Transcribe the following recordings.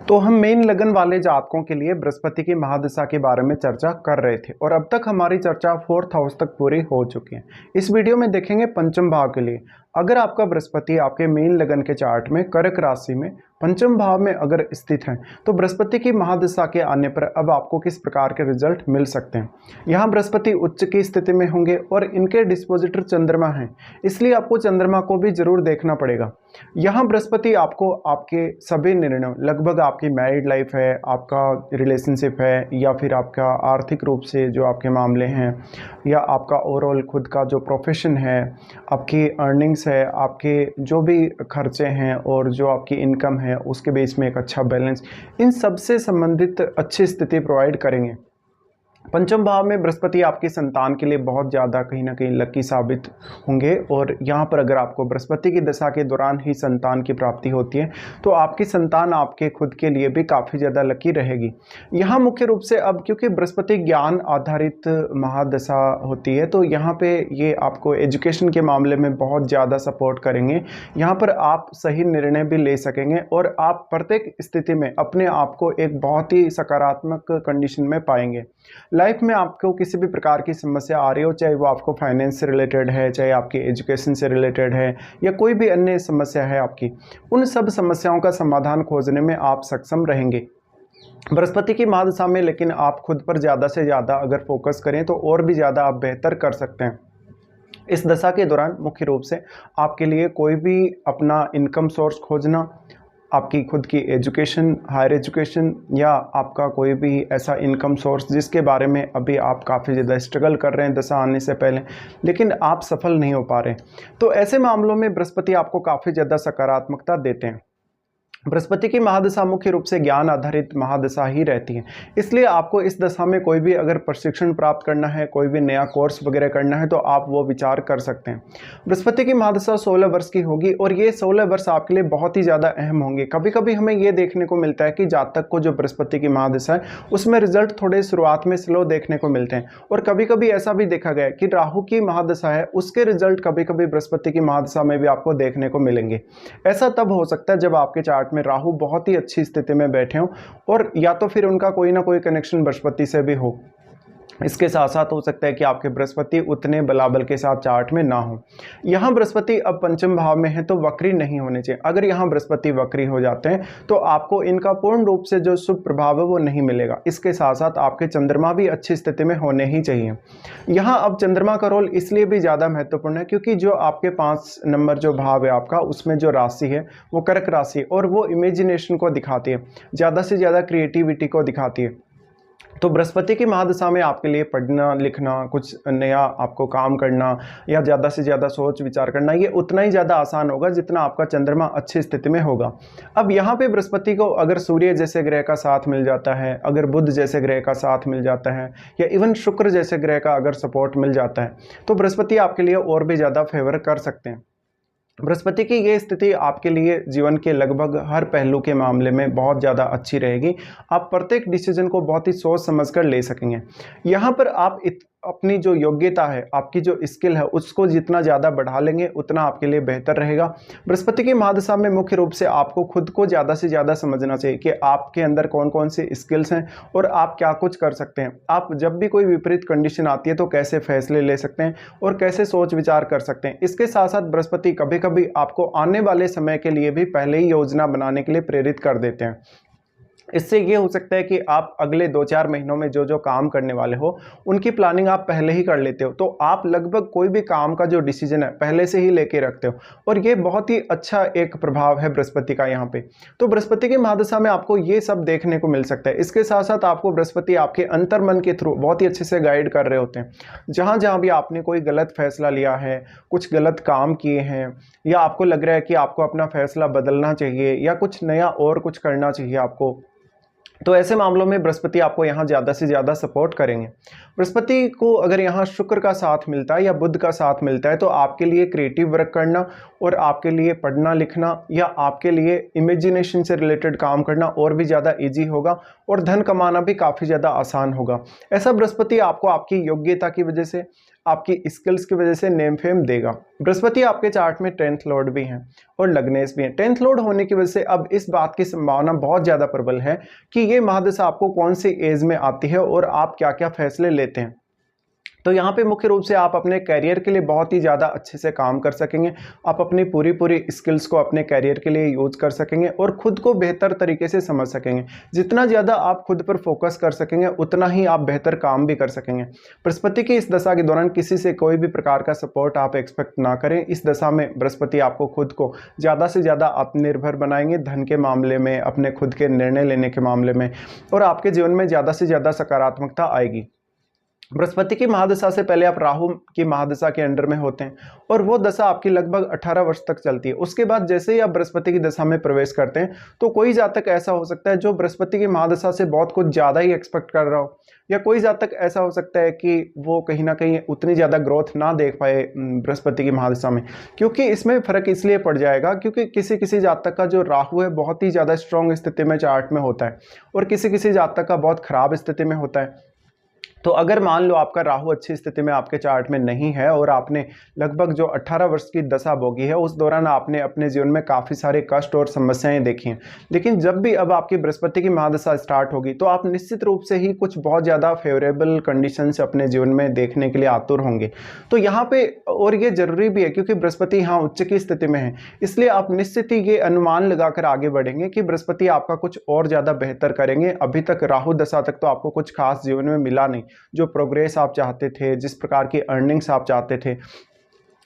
तो हम मेन लगन वाले जातकों के लिए बृहस्पति की महादशा के बारे में चर्चा कर रहे थे और अब तक हमारी चर्चा 4th हाउस तक पूरी हो चुकी है। इस वीडियो में देखेंगे पंचम भाव के लिए। अगर आपका बृहस्पति आपके मेन लगन के चार्ट में कर्क राशि में पंचम भाव में अगर स्थित है तो बृहस्पति की महादशा के आने पर अब आपको किस प्रकार के रिजल्ट मिल सकते हैं। यहाँ बृहस्पति उच्च की स्थिति में होंगे और इनके डिस्पोजिटर चंद्रमा हैं, इसलिए आपको चंद्रमा को भी जरूर देखना पड़ेगा। यहाँ बृहस्पति आपको आपके सभी निर्णय, लगभग आपकी मैरिड लाइफ है, आपका रिलेशनशिप है, या फिर आपका आर्थिक रूप से जो आपके मामले हैं, या आपका ओवरऑल खुद का जो प्रोफेशन है, आपकी अर्निंग्स है, आपके जो भी खर्चे हैं और जो आपकी इनकम है उसके बेस में एक अच्छा बैलेंस, इन सब से संबंधित अच्छी स्थिति प्रोवाइड करेंगे। पंचम भाव में बृहस्पति आपकी संतान के लिए बहुत ज़्यादा कहीं ना कहीं लकी साबित होंगे और यहाँ पर अगर आपको बृहस्पति की दशा के दौरान ही संतान की प्राप्ति होती है तो आपकी संतान आपके खुद के लिए भी काफ़ी ज़्यादा लकी रहेगी। यहाँ मुख्य रूप से अब क्योंकि बृहस्पति ज्ञान आधारित महादशा होती है तो यहाँ पे ये आपको एजुकेशन के मामले में बहुत ज़्यादा सपोर्ट करेंगे। यहाँ पर आप सही निर्णय भी ले सकेंगे और आप प्रत्येक स्थिति में अपने आप को एक बहुत ही सकारात्मक कंडीशन में पाएंगे। लाइफ में आपको किसी भी प्रकार की समस्या आ रही हो, चाहे वो आपको फाइनेंस से रिलेटेड है, चाहे आपकी एजुकेशन से रिलेटेड है, या कोई भी अन्य समस्या है आपकी, उन सब समस्याओं का समाधान खोजने में आप सक्षम रहेंगे बृहस्पति की महादशा में। लेकिन आप खुद पर ज़्यादा से ज़्यादा अगर फोकस करें तो और भी ज़्यादा आप बेहतर कर सकते हैं। इस दशा के दौरान मुख्य रूप से आपके लिए कोई भी अपना इनकम सोर्स खोजना, आपकी खुद की एजुकेशन, हायर एजुकेशन, या आपका कोई भी ऐसा इनकम सोर्स जिसके बारे में अभी आप काफ़ी ज़्यादा स्ट्रगल कर रहे हैं दशा आने से पहले, लेकिन आप सफल नहीं हो पा रहे, तो ऐसे मामलों में बृहस्पति आपको काफ़ी ज़्यादा सकारात्मकता देते हैं। बृहस्पति की महादशा मुख्य रूप से ज्ञान आधारित महादशा ही रहती है, इसलिए आपको इस दशा में कोई भी अगर प्रशिक्षण प्राप्त करना है, कोई भी नया कोर्स वगैरह करना है तो आप वो विचार कर सकते हैं। बृहस्पति की महादशा 16 वर्ष की होगी और ये 16 वर्ष आपके लिए बहुत ही ज़्यादा अहम होंगे। कभी कभी हमें ये देखने को मिलता है कि जातक को जो बृहस्पति की महादशा है उसमें रिजल्ट थोड़े शुरुआत में स्लो देखने को मिलते हैं, और कभी कभी ऐसा भी देखा गया कि राहु की महादशा है उसके रिजल्ट कभी कभी बृहस्पति की महादशा में भी आपको देखने को मिलेंगे। ऐसा तब हो सकता है जब आपके चार्ट में राहु बहुत ही अच्छी स्थिति में बैठे हों, और या तो फिर उनका कोई ना कोई कनेक्शन बृहस्पति से भी हो। इसके साथ साथ हो सकता है कि आपके बृहस्पति उतने बलाबल के साथ चार्ट में ना हो। यहाँ बृहस्पति अब पंचम भाव में है तो वक्री नहीं होने चाहिए। अगर यहाँ बृहस्पति वक्री हो जाते हैं तो आपको इनका पूर्ण रूप से जो शुभ प्रभाव है वो नहीं मिलेगा। इसके साथ साथ आपके चंद्रमा भी अच्छी स्थिति में होने ही चाहिए। यहाँ अब चंद्रमा का रोल इसलिए भी ज़्यादा महत्वपूर्ण है क्योंकि जो आपके 5 नंबर जो भाव है आपका, उसमें जो राशि है वो कर्क राशि, और वो इमेजिनेशन को दिखाती है, ज़्यादा से ज़्यादा क्रिएटिविटी को दिखाती है। तो बृहस्पति की महादशा में आपके लिए पढ़ना लिखना, कुछ नया आपको काम करना, या ज़्यादा से ज़्यादा सोच विचार करना, ये उतना ही ज़्यादा आसान होगा जितना आपका चंद्रमा अच्छी स्थिति में होगा। अब यहाँ पे बृहस्पति को अगर सूर्य जैसे ग्रह का साथ मिल जाता है, अगर बुध जैसे ग्रह का साथ मिल जाता है, या इवन शुक्र जैसे ग्रह का अगर सपोर्ट मिल जाता है तो बृहस्पति आपके लिए और भी ज़्यादा फेवर कर सकते हैं। बृहस्पति की ये स्थिति आपके लिए जीवन के लगभग हर पहलू के मामले में बहुत ज़्यादा अच्छी रहेगी। आप प्रत्येक डिसीजन को बहुत ही सोच समझकर ले सकेंगे। यहाँ पर आप अपनी जो योग्यता है, आपकी जो स्किल है, उसको जितना ज़्यादा बढ़ा लेंगे उतना आपके लिए बेहतर रहेगा। बृहस्पति की महादशा में मुख्य रूप से आपको खुद को ज़्यादा से ज़्यादा समझना चाहिए कि आपके अंदर कौन कौन से स्किल्स हैं और आप क्या कुछ कर सकते हैं। आप जब भी कोई विपरीत कंडीशन आती है तो कैसे फैसले ले सकते हैं और कैसे सोच विचार कर सकते हैं। इसके साथ साथ बृहस्पति कभी कभी आपको आने वाले समय के लिए भी पहले ही योजना बनाने के लिए प्रेरित कर देते हैं। इससे ये हो सकता है कि आप अगले 2-4 महीनों में जो जो काम करने वाले हो उनकी प्लानिंग आप पहले ही कर लेते हो, तो आप लगभग कोई भी काम का जो डिसीजन है पहले से ही लेके रखते हो, और ये बहुत ही अच्छा एक प्रभाव है बृहस्पति का यहाँ पे। तो बृहस्पति की महादशा में आपको ये सब देखने को मिल सकता है। इसके साथ साथ आपको बृहस्पति आपके अंतर्मन के थ्रू बहुत ही अच्छे से गाइड कर रहे होते हैं। जहाँ जहाँ भी आपने कोई गलत फैसला लिया है, कुछ गलत काम किए हैं, या आपको लग रहा है कि आपको अपना फैसला बदलना चाहिए या कुछ नया और कुछ करना चाहिए आपको, तो ऐसे मामलों में बृहस्पति आपको यहाँ ज़्यादा से ज़्यादा सपोर्ट करेंगे। बृहस्पति को अगर यहाँ शुक्र का साथ मिलता है या बुध का साथ मिलता है तो आपके लिए क्रिएटिव वर्क करना और आपके लिए पढ़ना लिखना या आपके लिए इमेजिनेशन से रिलेटेड काम करना और भी ज़्यादा ईजी होगा और धन कमाना भी काफ़ी ज़्यादा आसान होगा। ऐसा बृहस्पति आपको आपकी योग्यता की वजह से, आपकी स्किल्स की वजह से नेम फेम देगा। बृहस्पति आपके चार्ट में 10th लॉर्ड भी हैं और लग्नेश भी हैं। 10th लॉर्ड होने की वजह से अब इस बात की संभावना बहुत ज़्यादा प्रबल है कि ये महादशा आपको कौन सी एज में आती है और आप क्या क्या फैसले लेते हैं। तो यहाँ पे मुख्य रूप से आप अपने कैरियर के लिए बहुत ही ज़्यादा अच्छे से काम कर सकेंगे। आप अपनी पूरी स्किल्स को अपने कैरियर के लिए यूज कर सकेंगे और खुद को बेहतर तरीके से समझ सकेंगे। जितना ज़्यादा आप खुद पर फोकस कर सकेंगे उतना ही आप बेहतर काम भी कर सकेंगे। बृहस्पति की इस दशा के दौरान किसी से कोई भी प्रकार का सपोर्ट आप एक्सपेक्ट ना करें। इस दशा में बृहस्पति आपको खुद को ज़्यादा से ज़्यादा आत्मनिर्भर बनाएंगे, धन के मामले में, अपने खुद के निर्णय लेने के मामले में, और आपके जीवन में ज़्यादा से ज़्यादा सकारात्मकता आएगी। बृहस्पति की महादशा से पहले आप राहु की महादशा के अंडर में होते हैं और वो दशा आपकी लगभग 18 वर्ष तक चलती है। उसके बाद जैसे ही आप बृहस्पति की दशा में प्रवेश करते हैं तो कोई जातक ऐसा हो सकता है जो बृहस्पति की महादशा से बहुत कुछ ज़्यादा ही एक्सपेक्ट कर रहा हो, या कोई जातक ऐसा हो सकता है कि वो कहीं ना कहीं उतनी ज़्यादा ग्रोथ ना देख पाए बृहस्पति की महादशा में। क्योंकि इसमें फ़र्क इसलिए पड़ जाएगा क्योंकि किसी किसी जातक का जो राहु है बहुत ही ज़्यादा स्ट्रॉन्ग स्थिति में चार्ट में होता है और किसी किसी जातक का बहुत ख़राब स्थिति में होता है। तो अगर मान लो आपका राहु अच्छी स्थिति में आपके चार्ट में नहीं है और आपने लगभग जो 18 वर्ष की दशा भोगी है उस दौरान आपने अपने जीवन में काफ़ी सारे कष्ट और समस्याएं देखी हैं, लेकिन जब भी अब आपकी बृहस्पति की महादशा स्टार्ट होगी तो आप निश्चित रूप से ही कुछ बहुत ज़्यादा फेवरेबल कंडीशंस अपने जीवन में देखने के लिए आतुर होंगे। तो यहाँ पे और ये जरूरी भी है क्योंकि बृहस्पति यहाँ उच्च की स्थिति में है, इसलिए आप निश्चित ही ये अनुमान लगाकर आगे बढ़ेंगे कि बृहस्पति आपका कुछ और ज़्यादा बेहतर करेंगे। अभी तक राहु दशा तक तो आपको कुछ खास जीवन में मिला नहीं, जो प्रोग्रेस आप चाहते थे, जिस प्रकार की अर्निंग्स आप चाहते थे।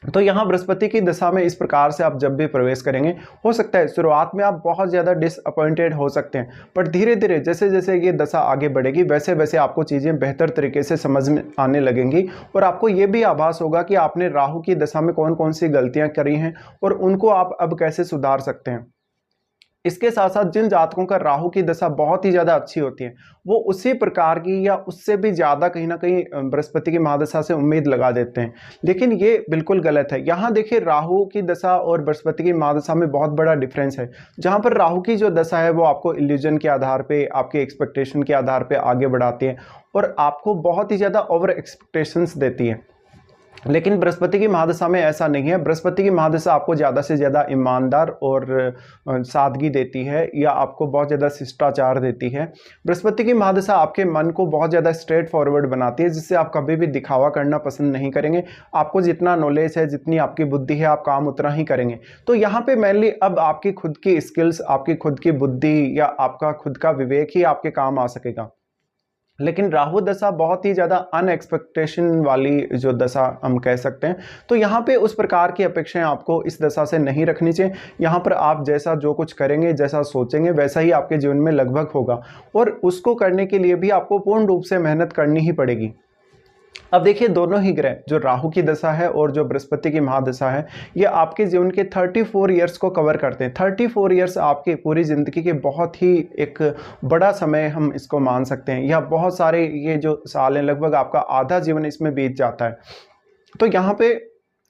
तो यहाँ बृहस्पति की दशा में इस प्रकार से आप जब भी प्रवेश करेंगे, हो सकता है शुरुआत में आप बहुत ज़्यादा डिसअपॉइंटेड हो सकते हैं, पर धीरे धीरे जैसे जैसे ये दशा आगे बढ़ेगी वैसे वैसे आपको चीज़ें बेहतर तरीके से समझ में आने लगेंगी और आपको ये भी आभास होगा कि आपने राहु की दशा में कौन कौन सी गलतियाँ करी हैं और उनको आप अब कैसे सुधार सकते हैं। इसके साथ साथ जिन जातकों का राहु की दशा बहुत ही ज़्यादा अच्छी होती है वो उसी प्रकार की या उससे भी ज़्यादा कहीं ना कहीं बृहस्पति की महादशा से उम्मीद लगा देते हैं, लेकिन ये बिल्कुल गलत है। यहाँ देखिए राहु की दशा और बृहस्पति की महादशा में बहुत बड़ा डिफरेंस है। जहाँ पर राहु की जो दशा है वो आपको इल्यूजन के आधार पर, आपके एक्सपेक्टेशन के आधार पर आगे बढ़ाती है और आपको बहुत ही ज़्यादा ओवर एक्सपेक्टेशंस देती है, लेकिन बृहस्पति की महादशा में ऐसा नहीं है। बृहस्पति की महादशा आपको ज़्यादा से ज़्यादा ईमानदार और सादगी देती है या आपको बहुत ज़्यादा शिष्टाचार देती है। बृहस्पति की महादशा आपके मन को बहुत ज़्यादा स्ट्रेट फॉरवर्ड बनाती है, जिससे आप कभी भी दिखावा करना पसंद नहीं करेंगे। आपको जितना नॉलेज है, जितनी आपकी बुद्धि है, आप काम उतना ही करेंगे। तो यहाँ पे मेनली अब आपकी खुद की स्किल्स, आपकी खुद की बुद्धि या आपका खुद का विवेक ही आपके काम आ सकेगा। लेकिन राहु दशा बहुत ही ज़्यादा अनएक्सपेक्टेशन वाली जो दशा हम कह सकते हैं, तो यहाँ पे उस प्रकार की अपेक्षाएं आपको इस दशा से नहीं रखनी चाहिए। यहाँ पर आप जैसा जो कुछ करेंगे, जैसा सोचेंगे वैसा ही आपके जीवन में लगभग होगा और उसको करने के लिए भी आपको पूर्ण रूप से मेहनत करनी ही पड़ेगी। अब देखिए दोनों ही ग्रह, जो राहु की दशा है और जो बृहस्पति की महादशा है, ये आपके जीवन के 34 ईयर्स को कवर करते हैं। 34 ईयर्स आपकी पूरी ज़िंदगी के बहुत ही एक बड़ा समय हम इसको मान सकते हैं, या बहुत सारे ये जो साल हैं लगभग आपका आधा जीवन इसमें बीत जाता है। तो यहाँ पे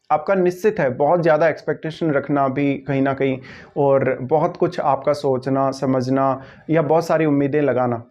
आपका निश्चित है बहुत ज़्यादा एक्सपेक्टेशन रखना भी कहीं ना कहीं, और बहुत कुछ आपका सोचना समझना या बहुत सारी उम्मीदें लगाना।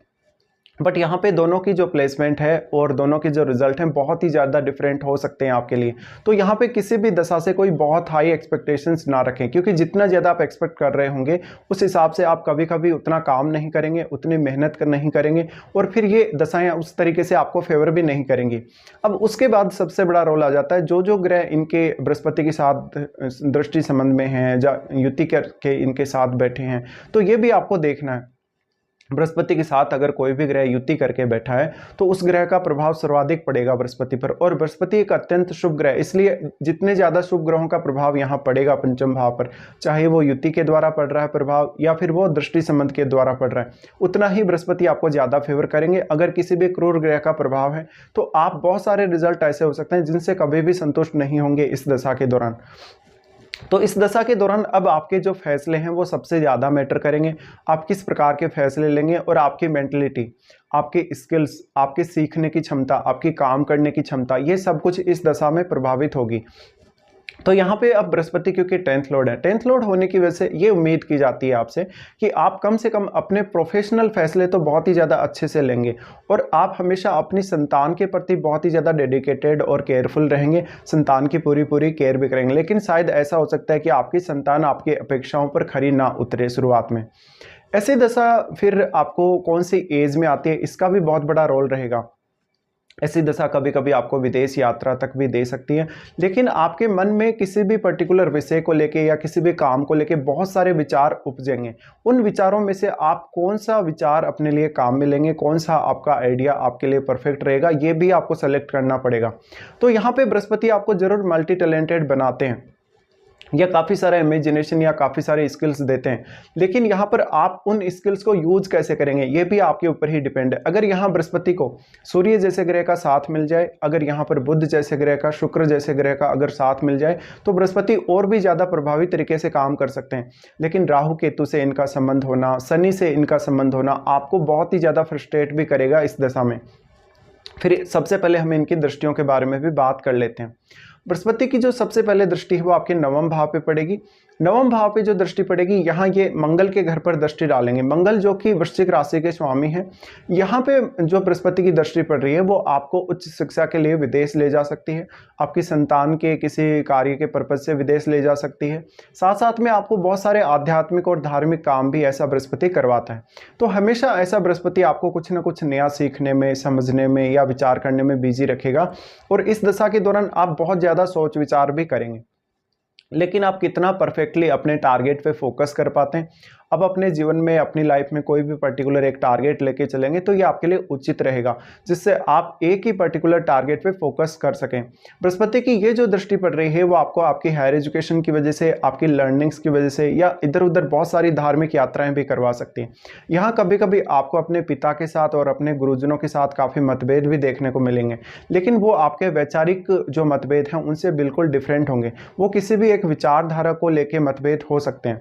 बट यहाँ पे दोनों की जो प्लेसमेंट है और दोनों के जो रिजल्ट हैं बहुत ही ज़्यादा डिफरेंट हो सकते हैं आपके लिए। तो यहाँ पे किसी भी दशा से कोई बहुत हाई एक्सपेक्टेशंस ना रखें, क्योंकि जितना ज़्यादा आप एक्सपेक्ट कर रहे होंगे उस हिसाब से आप कभी कभी उतना काम नहीं करेंगे, उतनी मेहनत नहीं करेंगे और फिर ये दशाएँ उस तरीके से आपको फेवर भी नहीं करेंगी। अब उसके बाद सबसे बड़ा रोल आ जाता है जो ग्रह इनके बृहस्पति के साथ दृष्टि संबंध में हैं या युति करके इनके साथ बैठे हैं, तो ये भी आपको देखना है। बृहस्पति के साथ अगर कोई भी ग्रह युति करके बैठा है तो उस ग्रह का प्रभाव सर्वाधिक पड़ेगा बृहस्पति पर, और बृहस्पति एक अत्यंत शुभ ग्रह, इसलिए जितने ज़्यादा शुभ ग्रहों का प्रभाव यहाँ पड़ेगा पंचम भाव पर, चाहे वो युति के द्वारा पड़ रहा है प्रभाव या फिर वो दृष्टि संबंध के द्वारा पड़ रहा है, उतना ही बृहस्पति आपको ज़्यादा फेवर करेंगे। अगर किसी भी क्रूर ग्रह का प्रभाव है तो आप बहुत सारे रिजल्ट ऐसे हो सकते हैं जिनसे कभी भी संतुष्ट नहीं होंगे इस दशा के दौरान। तो इस दशा के दौरान अब आपके जो फैसले हैं वो सबसे ज़्यादा मैटर करेंगे। आप किस प्रकार के फैसले लेंगे और आपकी मेंटलिटी, आपकी स्किल्स, आपके सीखने की क्षमता, आपकी काम करने की क्षमता, ये सब कुछ इस दशा में प्रभावित होगी। तो यहाँ पे अब बृहस्पति क्योंकि 10th लॉर्ड है, 10th लॉर्ड होने की वजह से ये उम्मीद की जाती है आपसे कि आप कम से कम अपने प्रोफेशनल फैसले तो बहुत ही ज़्यादा अच्छे से लेंगे और आप हमेशा अपनी संतान के प्रति बहुत ही ज़्यादा डेडिकेटेड और केयरफुल रहेंगे, संतान की पूरी पूरी केयर भी करेंगे। लेकिन शायद ऐसा हो सकता है कि आपकी संतान आपकी अपेक्षाओं पर खरी ना उतरे शुरुआत में। ऐसी दशा फिर आपको कौन सी एज में आती है, इसका भी बहुत बड़ा रोल रहेगा। ऐसी दशा कभी कभी आपको विदेश यात्रा तक भी दे सकती है, लेकिन आपके मन में किसी भी पर्टिकुलर विषय को लेके या किसी भी काम को लेके बहुत सारे विचार उपजेंगे। उन विचारों में से आप कौन सा विचार अपने लिए काम में लेंगे, कौन सा आपका आइडिया आपके लिए परफेक्ट रहेगा, ये भी आपको सेलेक्ट करना पड़ेगा। तो यहाँ पे बृहस्पति आपको जरूर मल्टी टैलेंटेड बनाते हैं या काफ़ी सारा इमेजिनेशन या काफ़ी सारे स्किल्स देते हैं, लेकिन यहाँ पर आप उन स्किल्स को यूज कैसे करेंगे ये भी आपके ऊपर ही डिपेंड है। अगर यहाँ बृहस्पति को सूर्य जैसे ग्रह का साथ मिल जाए, अगर यहाँ पर बुध जैसे ग्रह का, शुक्र जैसे ग्रह का अगर साथ मिल जाए तो बृहस्पति और भी ज़्यादा प्रभावी तरीके से काम कर सकते हैं। लेकिन राहु केतु से इनका संबंध होना, शनि से इनका संबंध होना आपको बहुत ही ज़्यादा फ्रस्ट्रेट भी करेगा इस दशा में। फिर सबसे पहले हम इनकी दृष्टियों के बारे में भी बात कर लेते हैं। बृहस्पति की जो सबसे पहले दृष्टि है वो आपके नवम भाव पे पड़ेगी। नवम भाव पे जो दृष्टि पड़ेगी, यहाँ ये मंगल के घर पर दृष्टि डालेंगे। मंगल जो कि वृश्चिक राशि के स्वामी हैं, यहाँ पे जो बृहस्पति की दृष्टि पड़ रही है वो आपको उच्च शिक्षा के लिए विदेश ले जा सकती है, आपकी संतान के किसी कार्य के पर्पज से विदेश ले जा सकती है। साथ साथ में आपको बहुत सारे आध्यात्मिक और धार्मिक काम भी ऐसा बृहस्पति करवाता है। तो हमेशा ऐसा बृहस्पति आपको कुछ ना कुछ नया सीखने में, समझने में या विचार करने में बिजी रखेगा और इस दशा के दौरान आप बहुत ज़्यादा सोच विचार भी करेंगे। लेकिन आप कितना परफेक्टली अपने टारगेट पे फोकस कर पाते हैं, अब अपने जीवन में, अपनी लाइफ में कोई भी पर्टिकुलर एक टारगेट लेके चलेंगे तो ये आपके लिए उचित रहेगा, जिससे आप एक ही पर्टिकुलर टारगेट पे फोकस कर सकें। बृहस्पति की ये जो दृष्टि पड़ रही है वो आपको आपकी हायर एजुकेशन की वजह से, आपकी लर्निंग्स की वजह से या इधर उधर बहुत सारी धार्मिक यात्राएं भी करवा सकती हैं। यहाँ कभी कभी आपको अपने पिता के साथ और अपने गुरुजनों के साथ काफ़ी मतभेद भी देखने को मिलेंगे, लेकिन वो आपके वैचारिक जो मतभेद हैं उनसे बिल्कुल डिफरेंट होंगे। वो किसी भी एक विचारधारा को लेके मतभेद हो सकते हैं।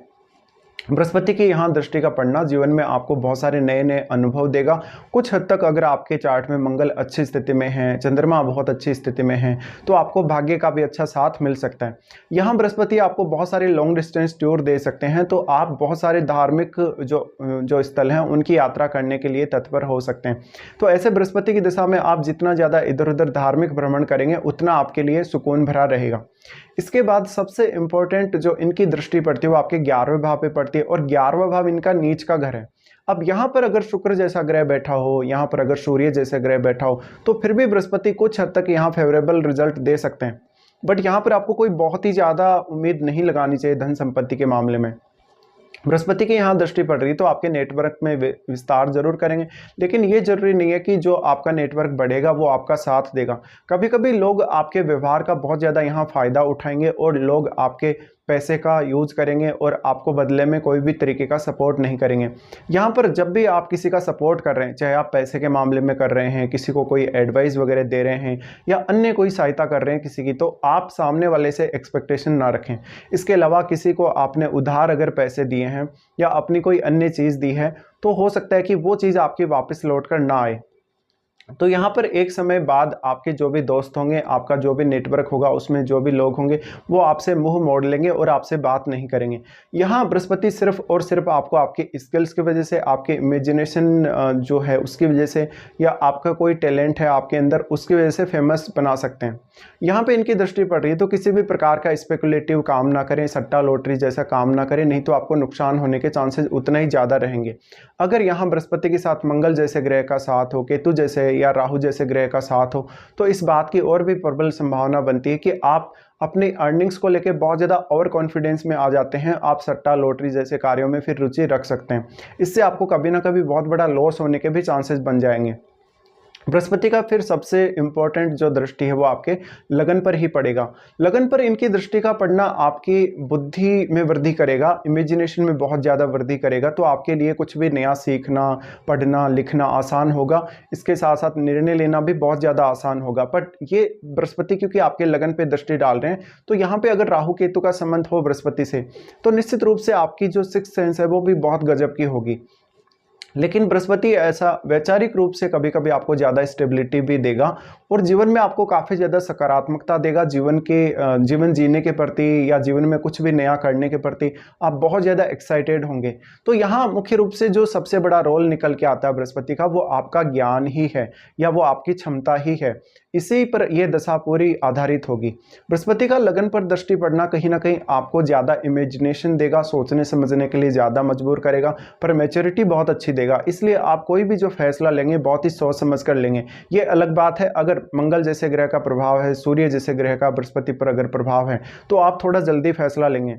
बृहस्पति की यहाँ दृष्टि का पड़ना जीवन में आपको बहुत सारे नए नए अनुभव देगा। कुछ हद तक अगर आपके चार्ट में मंगल अच्छी स्थिति में है, चंद्रमा बहुत अच्छी स्थिति में है, तो आपको भाग्य का भी अच्छा साथ मिल सकता है। यहाँ बृहस्पति आपको बहुत सारे लॉन्ग डिस्टेंस टूर दे सकते हैं, तो आप बहुत सारे धार्मिक जो स्थल हैं उनकी यात्रा करने के लिए तत्पर हो सकते हैं। तो ऐसे बृहस्पति की दिशा में आप जितना ज़्यादा इधर उधर धार्मिक भ्रमण करेंगे उतना आपके लिए सुकून भरा रहेगा। इसके बाद सबसे इंपॉर्टेंट जो इनकी दृष्टि पड़ती है वो आपके 11वें भाव पे पड़ती है और 11वां भाव इनका नीच का घर है। अब यहाँ पर अगर शुक्र जैसा ग्रह बैठा हो, यहाँ पर अगर सूर्य जैसा ग्रह बैठा हो, तो फिर भी बृहस्पति कुछ हद तक यहाँ फेवरेबल रिजल्ट दे सकते हैं। बट यहाँ पर आपको कोई बहुत ही ज़्यादा उम्मीद नहीं लगानी चाहिए धन संपत्ति के मामले में। बृहस्पति की यहाँ दृष्टि पड़ रही तो आपके नेटवर्क में विस्तार जरूर करेंगे, लेकिन ये जरूरी नहीं है कि जो आपका नेटवर्क बढ़ेगा वो आपका साथ देगा। कभी कभी लोग आपके व्यवहार का बहुत ज़्यादा यहाँ फ़ायदा उठाएंगे और लोग आपके पैसे का यूज करेंगे और आपको बदले में कोई भी तरीके का सपोर्ट नहीं करेंगे। यहाँ पर जब भी आप किसी का सपोर्ट कर रहे हैं, चाहे आप पैसे के मामले में कर रहे हैं, किसी को कोई एडवाइस वगैरह दे रहे हैं या अन्य कोई सहायता कर रहे हैं किसी की, तो आप सामने वाले से एक्सपेक्टेशन ना रखें। इसके अलावा किसी को आपने उधार अगर पैसे दिए हैं या अपनी कोई अन्य चीज़ दी है तो हो सकता है कि वो चीज़ आपकी वापस लौट कर ना आए। तो यहाँ पर एक समय बाद आपके जो भी दोस्त होंगे, आपका जो भी नेटवर्क होगा, उसमें जो भी लोग होंगे वो आपसे मुंह मोड़ लेंगे और आपसे बात नहीं करेंगे। यहाँ बृहस्पति सिर्फ और सिर्फ आपको आपके स्किल्स की वजह से, आपके इमेजिनेशन जो है उसकी वजह से, या आपका कोई टैलेंट है आपके अंदर उसकी वजह से फेमस बना सकते हैं। यहाँ पे इनकी दृष्टि पड़ रही है तो किसी भी प्रकार का स्पेकुलेटिव काम ना करें, सट्टा लॉटरी जैसा काम ना करें, नहीं तो आपको नुकसान होने के चांसेस उतना ही ज़्यादा रहेंगे। अगर यहाँ बृहस्पति के साथ मंगल जैसे ग्रह का साथ हो, केतु जैसे या राहु जैसे ग्रह का साथ हो, तो इस बात की और भी प्रबल संभावना बनती है कि आप अपनी अर्निंग्स को लेकर बहुत ज़्यादा ओवर कॉन्फिडेंस में आ जाते हैं। आप सट्टा लॉटरी जैसे कार्यों में फिर रुचि रख सकते हैं। इससे आपको कभी ना कभी बहुत बड़ा लॉस होने के भी चांसेस बन जाएंगे। बृहस्पति का फिर सबसे इंपॉर्टेंट जो दृष्टि है वो आपके लगन पर ही पड़ेगा। लगन पर इनकी दृष्टि का पड़ना आपकी बुद्धि में वृद्धि करेगा, इमेजिनेशन में बहुत ज़्यादा वृद्धि करेगा। तो आपके लिए कुछ भी नया सीखना, पढ़ना, लिखना आसान होगा। इसके साथ साथ निर्णय लेना भी बहुत ज़्यादा आसान होगा। बट ये बृहस्पति क्योंकि आपके लगन पे दृष्टि डाल रहे हैं, तो यहाँ पे अगर राहु केतु का संबंध हो बृहस्पति से, तो निश्चित रूप से आपकी जो सिक्स्थ सेंस है वो भी बहुत गजब की होगी। लेकिन बृहस्पति ऐसा वैचारिक रूप से कभी कभी आपको ज़्यादा स्टेबिलिटी भी देगा और जीवन में आपको काफ़ी ज़्यादा सकारात्मकता देगा। जीवन जीने के प्रति या जीवन में कुछ भी नया करने के प्रति आप बहुत ज़्यादा एक्साइटेड होंगे। तो यहाँ मुख्य रूप से जो सबसे बड़ा रोल निकल के आता है बृहस्पति का, वो आपका ज्ञान ही है या वो आपकी क्षमता ही है। इसी पर यह दशा पूरी आधारित होगी। बृहस्पति का लगन पर दृष्टि पड़ना कहीं ना कहीं आपको ज़्यादा इमेजिनेशन देगा, सोचने समझने के लिए ज़्यादा मजबूर करेगा, पर मैच्योरिटी बहुत अच्छी देगा। इसलिए आप कोई भी जो फैसला लेंगे बहुत ही सोच समझ कर लेंगे। ये अलग बात है अगर मंगल जैसे ग्रह का प्रभाव है, सूर्य जैसे ग्रह का बृहस्पति पर अगर प्रभाव है तो आप थोड़ा जल्दी फैसला लेंगे।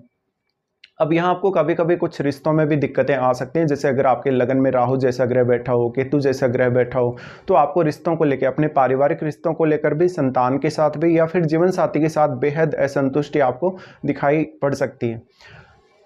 अब यहाँ आपको कभी कभी कुछ रिश्तों में भी दिक्कतें आ सकती हैं, जैसे अगर आपके लगन में राहु जैसा ग्रह बैठा हो, केतु जैसा ग्रह बैठा हो, तो आपको रिश्तों को लेकर, अपने पारिवारिक रिश्तों को लेकर भी, संतान के साथ भी या फिर जीवन साथी के साथ बेहद असंतुष्टि आपको दिखाई पड़ सकती है।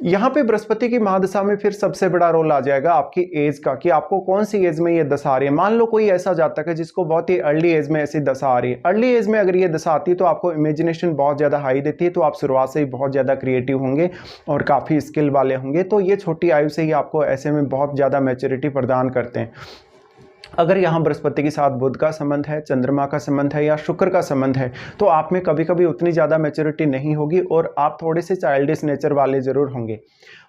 यहाँ पे बृहस्पति की महादशा में फिर सबसे बड़ा रोल आ जाएगा आपकी एज का, कि आपको कौन सी एज में ये दशा आ रही है। मान लो कोई ऐसा जातक है जिसको बहुत ही अर्ली एज में ऐसी दशा आ रही है। अर्ली एज में अगर ये दशा आती है तो आपको इमेजिनेशन बहुत ज़्यादा हाई देती है, तो आप शुरुआत से ही बहुत ज़्यादा क्रिएटिव होंगे और काफ़ी स्किल वाले होंगे। तो ये छोटी आयु से ही आपको ऐसे में बहुत ज़्यादा मैच्योरिटी प्रदान करते हैं। अगर यहाँ बृहस्पति के साथ बुध का संबंध है, चंद्रमा का संबंध है या शुक्र का संबंध है, तो आप में कभी कभी उतनी ज़्यादा मैच्योरिटी नहीं होगी और आप थोड़े से चाइल्डिश नेचर वाले ज़रूर होंगे।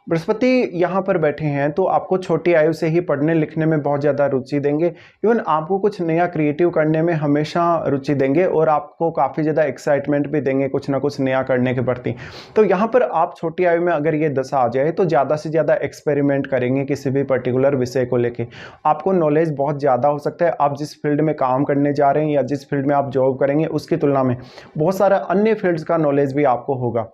बृहस्पति यहाँ पर बैठे हैं तो आपको छोटी आयु से ही पढ़ने लिखने में बहुत ज़्यादा रुचि देंगे। इवन आपको कुछ नया क्रिएटिव करने में हमेशा रुचि देंगे और आपको काफ़ी ज़्यादा एक्साइटमेंट भी देंगे कुछ ना कुछ नया करने के प्रति। तो यहाँ पर आप छोटी आयु में अगर ये दशा आ जाए तो ज़्यादा से ज़्यादा एक्सपेरिमेंट करेंगे किसी भी पर्टिकुलर विषय को लेके। आपको नॉलेज बहुत ज़्यादा हो सकता है। आप जिस फील्ड में काम करने जा रहे हैं या जिस फील्ड में आप जॉब करेंगे उसकी तुलना में बहुत सारा अन्य फील्ड्स का नॉलेज भी आपको होगा।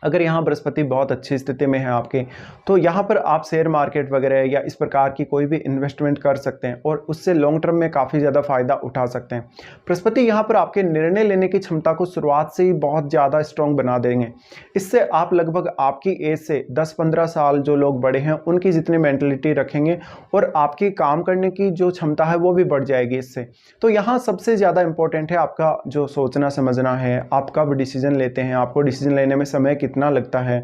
अगर यहाँ बृहस्पति बहुत अच्छी स्थिति में है आपके, तो यहाँ पर आप शेयर मार्केट वगैरह या इस प्रकार की कोई भी इन्वेस्टमेंट कर सकते हैं और उससे लॉन्ग टर्म में काफ़ी ज़्यादा फायदा उठा सकते हैं। बृहस्पति यहाँ पर आपके निर्णय लेने की क्षमता को शुरुआत से ही बहुत ज़्यादा स्ट्रॉन्ग बना देंगे। इससे आप लगभग आपकी एज से 10-15 साल जो लोग बड़े हैं उनकी जितनी मेंटलिटी रखेंगे और आपकी काम करने की जो क्षमता है वो भी बढ़ जाएगी इससे। तो यहाँ सबसे ज़्यादा इंपॉर्टेंट है आपका जो सोचना समझना है, आप कब डिसीजन लेते हैं, आपको डिसीजन लेने में समय कितना लगता है।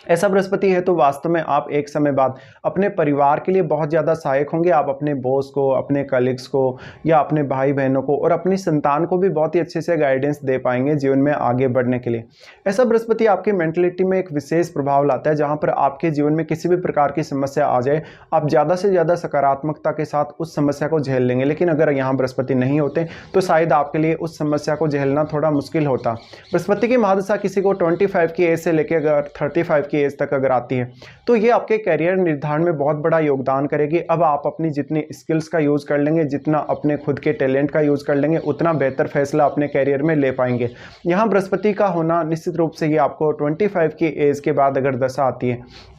ऐसा बृहस्पति है तो वास्तव में आप एक समय बाद अपने परिवार के लिए बहुत ज़्यादा सहायक होंगे। आप अपने बॉस को, अपने कलीग्स को या अपने भाई बहनों को और अपनी संतान को भी बहुत ही अच्छे से गाइडेंस दे पाएंगे जीवन में आगे बढ़ने के लिए। ऐसा बृहस्पति आपकी मेंटलिटी में एक विशेष प्रभाव लाता है, जहाँ पर आपके जीवन में किसी भी प्रकार की समस्या आ जाए आप ज़्यादा से ज़्यादा सकारात्मकता के साथ उस समस्या को झेल लेंगे। लेकिन अगर यहाँ बृहस्पति नहीं होते तो शायद आपके लिए उस समस्या को झेलना थोड़ा मुश्किल होता। बृहस्पति की महादशा किसी को 25 की एज से लेकर अगर 35 की एज तक अगर आती है तो ये आपके करियर निर्धारण में बहुत बड़ा योगदान करेगी। अब आप अपनी जितनी स्किल्स का यूज़ कर लेंगे, जितना अपने खुद के टैलेंट का यूज़ कर लेंगे, उतना बेहतर फैसला अपने करियर में ले पाएंगे। यहाँ बृहस्पति का होना निश्चित रूप से ही आपको 25 की एज के बाद अगर दशा आती है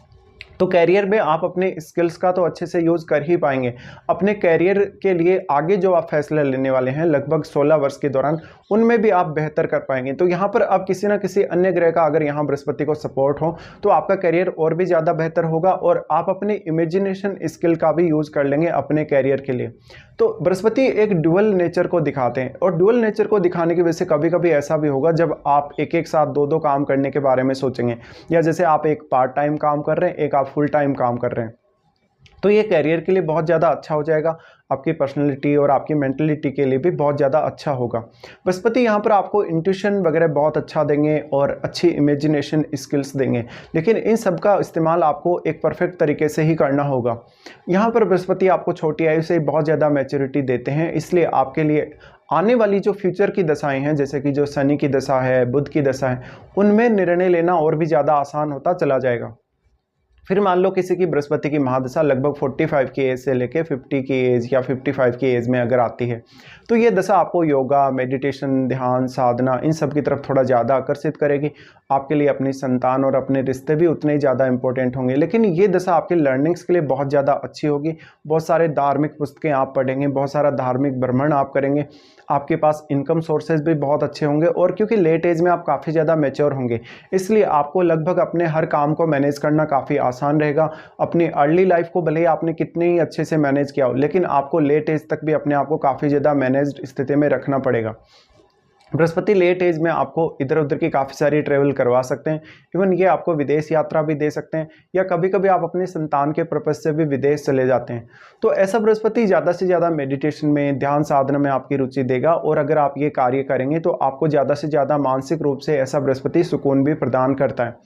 तो कैरियर में आप अपने स्किल्स का तो अच्छे से यूज़ कर ही पाएंगे। अपने कैरियर के लिए आगे जो आप फैसले लेने वाले हैं लगभग 16 वर्ष के दौरान, उनमें भी आप बेहतर कर पाएंगे। तो यहाँ पर अब किसी ना किसी अन्य ग्रह का अगर यहाँ बृहस्पति को सपोर्ट हो तो आपका कैरियर और भी ज़्यादा बेहतर होगा और आप अपने इमेजिनेशन स्किल का भी यूज़ कर लेंगे अपने कैरियर के लिए। तो बृहस्पति एक ड्यूअल नेचर को दिखाते हैं और ड्यूअल नेचर को दिखाने की वजह से कभी कभी ऐसा भी होगा जब आप एक एक साथ दो काम करने के बारे में सोचेंगे, या जैसे आप एक पार्ट टाइम काम कर रहे हैं, एक आप फुल टाइम काम कर रहे हैं, तो ये करियर के लिए बहुत ज़्यादा अच्छा हो जाएगा। आपकी पर्सनैलिटी और आपकी मेंटलिटी के लिए भी बहुत ज़्यादा अच्छा होगा। बृहस्पति यहाँ पर आपको इंट्यूशन वगैरह बहुत अच्छा देंगे और अच्छी इमेजिनेशन स्किल्स देंगे, लेकिन इन सब का इस्तेमाल आपको एक परफेक्ट तरीके से ही करना होगा। यहाँ पर बृहस्पति आपको छोटी आयु से बहुत ज़्यादा मैच्योरिटी देते हैं, इसलिए आपके लिए आने वाली जो फ्यूचर की दशाएं हैं, जैसे कि जो शनि की दशा है, बुध की दशा है, उनमें निर्णय लेना और भी ज़्यादा आसान होता चला जाएगा। फिर मान लो किसी की बृहस्पति की महादशा लगभग 45 की एज से लेके 50 की एज या 55 की एज में अगर आती है तो ये दशा आपको योगा, मेडिटेशन, ध्यान, साधना इन सब की तरफ थोड़ा ज़्यादा आकर्षित करेगी। आपके लिए अपनी संतान और अपने रिश्ते भी उतने ही ज़्यादा इंपॉर्टेंट होंगे। लेकिन ये दशा आपके लर्निंग्स के लिए बहुत ज़्यादा अच्छी होगी। बहुत सारे धार्मिक पुस्तकें आप पढ़ेंगे, बहुत सारा धार्मिक भ्रमण आप करेंगे, आपके पास इनकम सोर्सेज भी बहुत अच्छे होंगे और क्योंकि लेट एज में आप काफ़ी ज़्यादा मैच्योर होंगे, इसलिए आपको लगभग अपने हर काम को मैनेज करना काफ़ी आसान रहेगा। अपनी अर्ली लाइफ को भले ही आपने कितने ही अच्छे से मैनेज किया हो, लेकिन आपको लेट एज तक भी अपने आप को काफ़ी ज़्यादा मैनेज्ड स्थिति में रखना पड़ेगा। बृहस्पति लेट एज में आपको इधर उधर की काफ़ी सारी ट्रेवल करवा सकते हैं। इवन ये आपको विदेश यात्रा भी दे सकते हैं, या कभी कभी आप अपने संतान के पर्पज से भी विदेश चले जाते हैं। तो ऐसा बृहस्पति ज़्यादा से ज़्यादा मेडिटेशन में, ध्यान साधना में आपकी रुचि देगा, और अगर आप ये कार्य करेंगे तो आपको ज़्यादा से ज़्यादा मानसिक रूप से ऐसा बृहस्पति सुकून भी प्रदान करता है।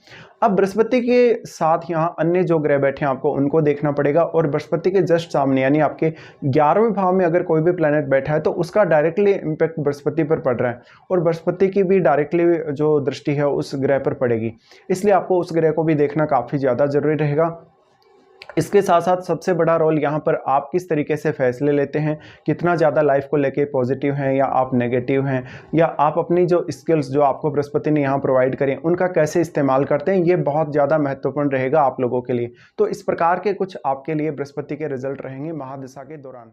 अब बृहस्पति के साथ यहाँ अन्य जो ग्रह बैठे हैं आपको उनको देखना पड़ेगा, और बृहस्पति के जस्ट सामने यानी आपके 11वें भाव में अगर कोई भी प्लैनेट बैठा है तो उसका डायरेक्टली इम्पैक्ट बृहस्पति पर पड़ रहा है, और बृहस्पति की भी डायरेक्टली जो दृष्टि है उस ग्रह पर पड़ेगी। इसलिए आपको उस ग्रह को भी देखना काफ़ी ज़्यादा जरूरी रहेगा। इसके साथ साथ सबसे बड़ा रोल यहाँ पर आप किस तरीके से फैसले लेते हैं, कितना ज़्यादा लाइफ को लेके पॉजिटिव हैं या आप नेगेटिव हैं, या आप अपनी जो स्किल्स जो आपको बृहस्पति ने यहाँ प्रोवाइड करें उनका कैसे इस्तेमाल करते हैं, ये बहुत ज़्यादा महत्वपूर्ण रहेगा आप लोगों के लिए। तो इस प्रकार के कुछ आपके लिए बृहस्पति के रिजल्ट रहेंगे महादशा के दौरान।